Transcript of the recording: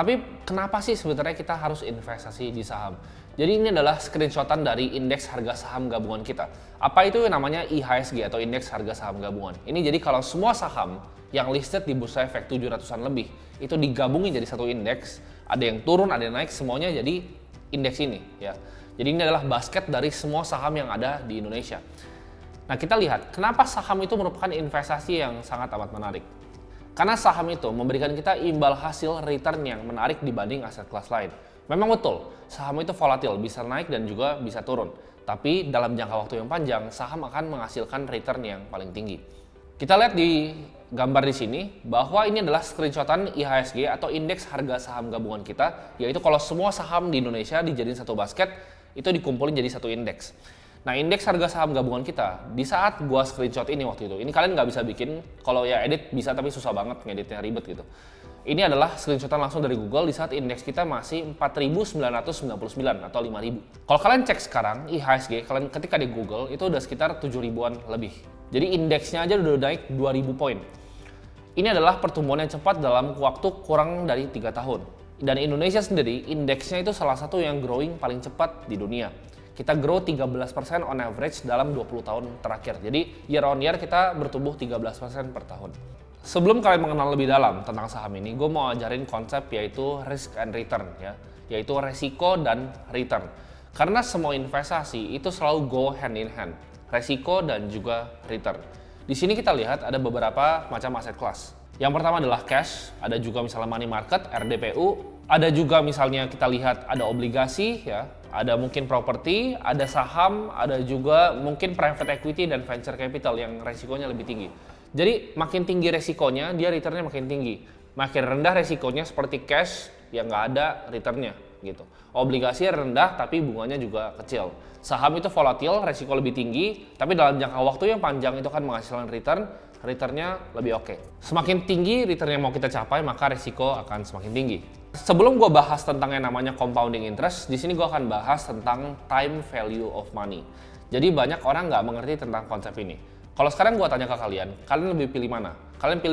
Tapi kenapa sih sebenarnya kita harus investasi di saham? Jadi ini adalah screenshotan dari indeks harga saham gabungan kita. Apa itu yang namanya IHSG atau indeks harga saham gabungan? Ini jadi kalau semua saham yang listed di Bursa Efek 700-an lebih itu digabungin jadi satu indeks, ada yang turun, ada yang naik, semuanya jadi indeks ini ya. Jadi ini adalah basket dari semua saham yang ada di Indonesia. Nah, kita lihat kenapa saham itu merupakan investasi yang sangat amat menarik. Karena saham itu memberikan kita imbal hasil return yang menarik dibanding aset kelas lain. Memang betul, saham itu volatil, bisa naik dan juga bisa turun. Tapi dalam jangka waktu yang panjang, saham akan menghasilkan return yang paling tinggi. Kita lihat di gambar di sini bahwa ini adalah screenshotan IHSG atau indeks harga saham gabungan kita, yaitu kalau semua saham di Indonesia dijadiin satu basket, itu dikumpulin jadi satu indeks. Nah, indeks harga saham gabungan kita, di saat gua screenshot ini waktu itu, ini kalian nggak bisa bikin, kalau ya edit bisa tapi susah banget, ngeditnya ribet gitu. Ini adalah screenshotan langsung dari Google di saat indeks kita masih 4.999 atau 5.000. Kalau kalian cek sekarang, IHSG, kalian ketika di Google, itu udah sekitar 7.000-an lebih. Jadi indeksnya aja udah naik 2.000 poin. Ini adalah pertumbuhan yang cepat dalam waktu kurang dari 3 tahun. Dan Indonesia sendiri, indeksnya itu salah satu yang growing paling cepat di dunia. Kita grow 13% on average dalam 20 tahun terakhir. Jadi year on year kita bertumbuh 13% per tahun. Sebelum kalian mengenal lebih dalam tentang saham ini, gue mau ajarin konsep yaitu risk and return ya, yaitu resiko dan return. Karena semua investasi itu selalu go hand in hand, resiko dan juga return. Di sini kita lihat ada beberapa macam aset kelas. Yang pertama adalah cash, ada juga misalnya money market, RDPU, ada juga misalnya kita lihat ada obligasi ya, ada mungkin properti, ada saham, ada juga mungkin private equity dan venture capital yang resikonya lebih tinggi. Jadi makin tinggi resikonya, dia returnnya makin tinggi. Makin rendah resikonya seperti cash yang nggak ada returnnya gitu. Obligasi rendah tapi bunganya juga kecil. Saham itu volatil, resiko lebih tinggi, tapi dalam jangka waktu yang panjang itu kan menghasilkan returnnya lebih oke. Semakin tinggi return yang mau kita capai, maka resiko akan semakin tinggi. Sebelum gue bahas tentang yang namanya compounding interest, di sini gue akan bahas tentang time value of money. Jadi banyak orang nggak mengerti tentang konsep ini. Kalau sekarang gue tanya ke kalian lebih pilih mana? Kalian pilih